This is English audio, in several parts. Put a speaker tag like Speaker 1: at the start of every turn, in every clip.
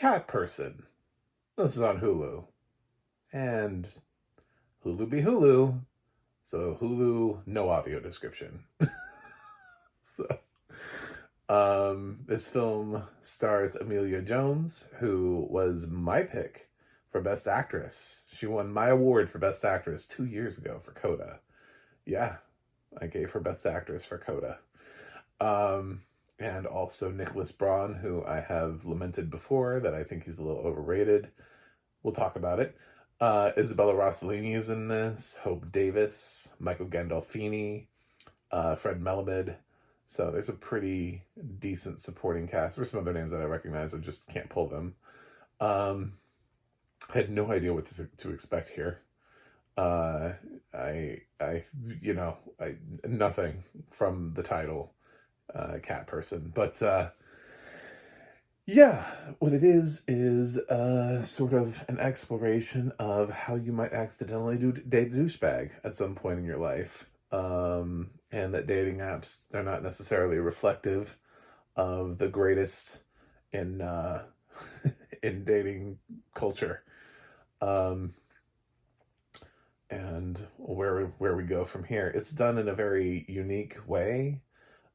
Speaker 1: Cat Person. This is on Hulu. And Hulu be Hulu. So Hulu, no audio description. So this film stars Amelia Jones, who was my pick for Best Actress. She won my award for Best Actress 2 years ago for Coda. Yeah, I gave her Best Actress for Coda. And also Nicholas Braun, who I have lamented before that I think he's a little overrated. We'll talk about it. Isabella Rossellini is in this. Hope Davis, Michael Gandolfini, Fred Melamed. So there's a pretty decent supporting cast. There's some other names that I recognize. I just can't pull them. I had no idea what to expect here. Nothing from the title, Cat Person. But yeah, what it is sort of an exploration of how you might accidentally date a douchebag at some point in your life. And that dating apps are not necessarily reflective of the greatest in in dating culture. And where we go from here. It's done in a very unique way.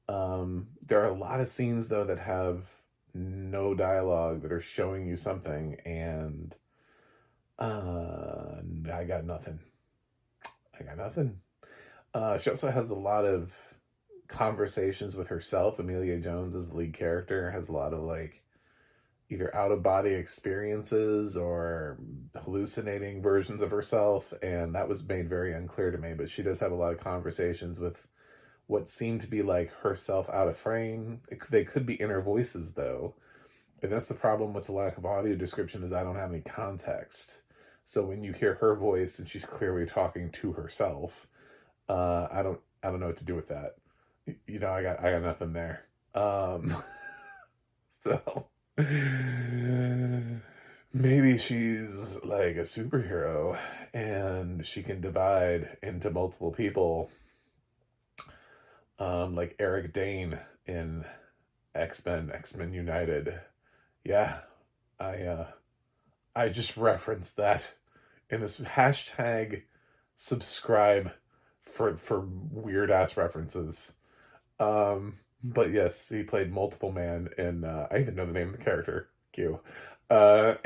Speaker 1: There are a lot of scenes though that have no dialogue, that are showing you something, and I got nothing. She also has a lot of conversations with herself. Amelia Jones as the lead character has a lot of like either out-of-body experiences or hallucinating versions of herself, and that was made very unclear to me, but she does have a lot of conversations with what seem to be like herself out of frame. They could be inner voices though, and that's the problem with the lack of audio description, is I don't have any context. So when you hear her voice and she's clearly talking to herself, I don't know what to do with that. I got nothing there. So maybe she's like a superhero and she can divide into multiple people, like Eric Dane in X-Men United. Yeah, I just referenced that in this hashtag subscribe for weird ass references. But yes, he played multiple man in I even know the name of the character. Q. In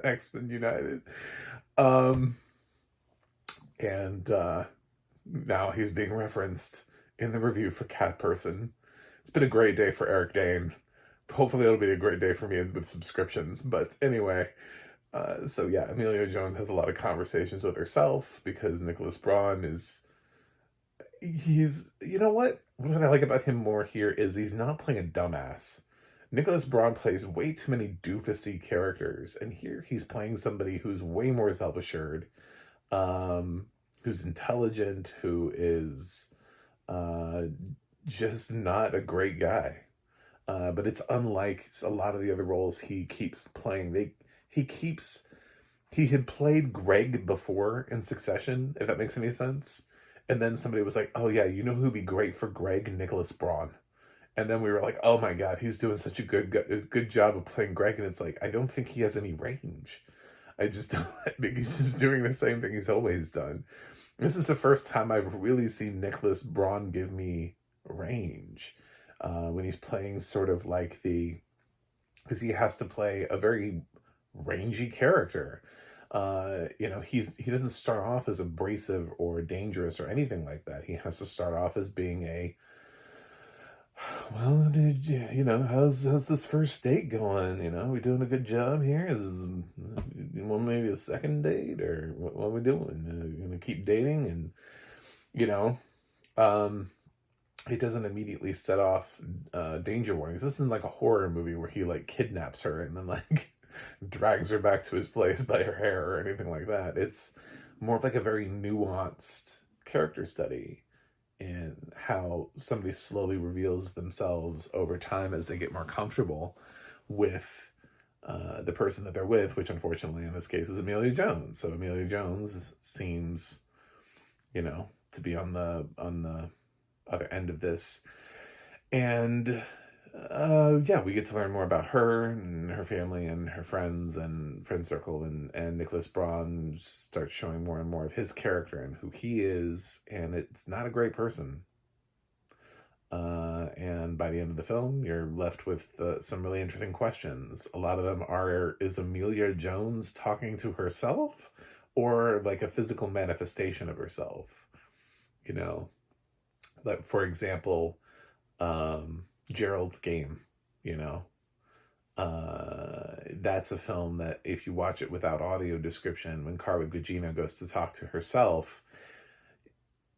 Speaker 1: X-Men United. And now he's being referenced in the review for Cat Person. It's been a great day for Eric Dane. Hopefully it'll be a great day for me with subscriptions. But anyway, so yeah, Amelia Jones has a lot of conversations with herself because Nicholas Braun you know what I like about him more here is he's not playing a dumbass. Nicholas Braun plays way too many doofusy characters, and here he's playing somebody who's way more self-assured, who's intelligent, who is just not a great guy. But it's unlike a lot of the other roles he keeps playing. He had played Greg before in Succession, if that makes any sense. And then somebody was like, oh yeah, you know who'd be great for Greg? Nicholas Braun. And then we were like, oh my God, he's doing such a good job of playing Greg. And it's like, I don't think he has any range. I just don't. I think he's just doing the same thing he's always done. This is the first time I've really seen Nicholas Braun give me range. When he's playing sort of like because he has to play a very rangy character. He doesn't start off as abrasive or dangerous or anything like that. He has to start off as being well, how's this first date going? We doing a good job here? Maybe a second date, or what are we doing? Gonna keep dating? And he doesn't immediately set off danger warnings. This isn't like a horror movie where he like kidnaps her and then like drags her back to his place by her hair or anything like that. It's more of like a very nuanced character study in how somebody slowly reveals themselves over time as they get more comfortable with the person that they're with, which unfortunately in this case is Amelia Jones. So Amelia Jones seems, to be on the other end of this. And Yeah, we get to learn more about her and her family and her friends and friend circle, and Nicholas Braun starts showing more and more of his character and who he is, and it's not a great person. And by the end of the film, you're left with some really interesting questions. A lot of them are: is Amelia Jones talking to herself, or like a physical manifestation of herself? You know, like for example, Gerald's Game. You know, that's a film that if you watch it without audio description, when Carla Gugino goes to talk to herself,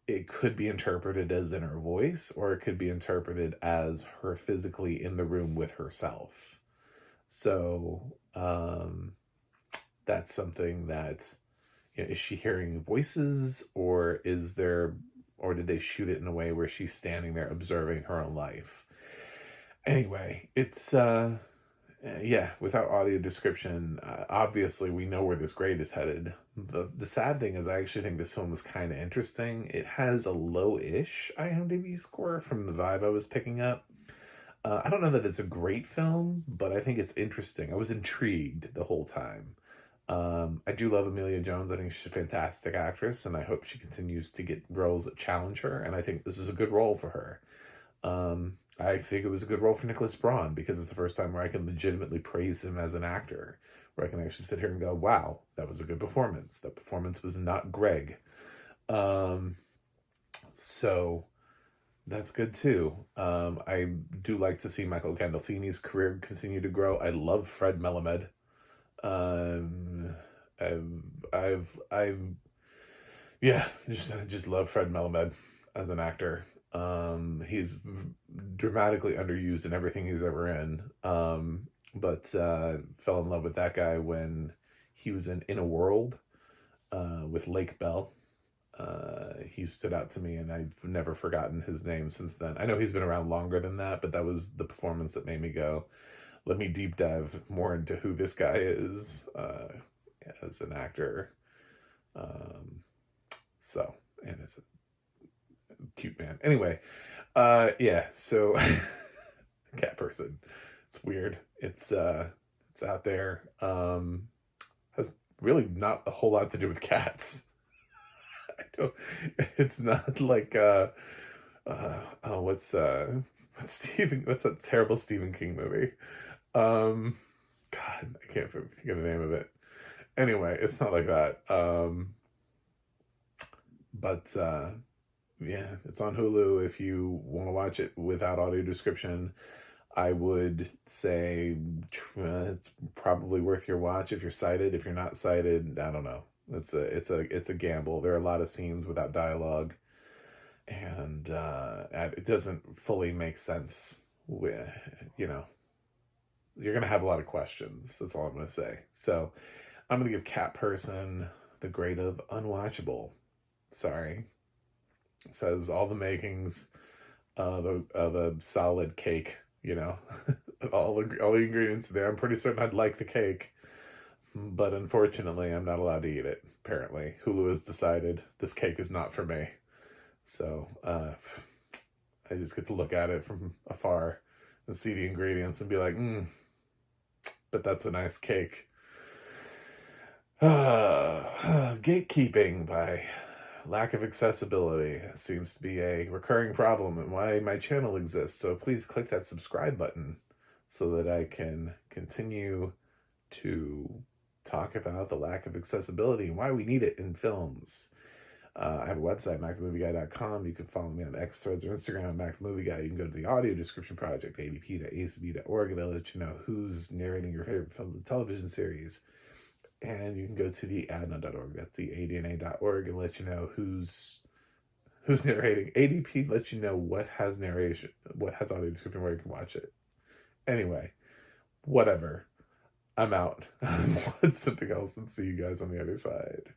Speaker 1: it could be interpreted as in her voice, or it could be interpreted as her physically in the room with herself. So that's something that, you know, is she hearing voices, or is there, or did they shoot it in a way where she's standing there observing her own life? Anyway, it's yeah, without audio description, obviously we know where this grade is headed. The sad thing is, I actually think this film is kind of interesting. It has a low-ish IMDb score from the vibe I was picking up. I don't know that it's a great film, but I think it's interesting. I was intrigued the whole time. I do love Amelia Jones. I think she's a fantastic actress, and I hope she continues to get roles that challenge her. And I think this was a good role for her. I think it was a good role for Nicholas Braun, because it's the first time where I can legitimately praise him as an actor, where I can actually sit here and go, wow, that was a good performance. That performance was not Greg. So that's good too. I do like to see Michael Gandolfini's career continue to grow. I love Fred Melamed. I've yeah, just love Fred Melamed as an actor. He's dramatically underused in everything he's ever in. But fell in love with that guy when he was in a World with Lake Bell. He stood out to me, and I've never forgotten his name since then. I know he's been around longer than that, but that was the performance that made me go, let me deep dive more into who this guy is as an actor. So, and it's a cute man. Anyway, yeah, so cat person. It's weird. It's out there. Has really not a whole lot to do with cats. I don't, it's not like oh, what's that terrible Stephen King movie? God, I can't think of the name of it. Anyway, it's not like that. But yeah, it's on Hulu. If you want to watch it without audio description, I would say it's probably worth your watch if you're sighted. If you're not sighted, I don't know. It's a gamble. There are a lot of scenes without dialogue, and it doesn't fully make sense. With, you know, you're gonna have a lot of questions. That's all I'm gonna say. So I'm gonna give Cat Person the grade of unwatchable. Sorry. It says all the makings of a solid cake, you know. all the ingredients there. I'm pretty certain I'd like the cake, but unfortunately I'm not allowed to eat it. Apparently Hulu has decided this cake is not for me, so I just get to look at it from afar and see the ingredients and be like, but that's a nice cake. Gatekeeping by lack of accessibility seems to be a recurring problem and why my channel exists. So please click that subscribe button so that I can continue to talk about the lack of accessibility and why we need it in films. I have a website, MacTheMovieGuy.com. You can follow me on X, Threads, or Instagram, MacTheMovieGuy. You can go to the audio description project, adp.acb.org. That'll let you know who's narrating your favorite films and television series. And you can go to the ADNA.org. That's the ADNA.org, and let you know who's narrating. ADP lets you know what has narration, what has audio description, where you can watch it. Anyway, whatever. I'm out. Watch something else and see you guys on the other side.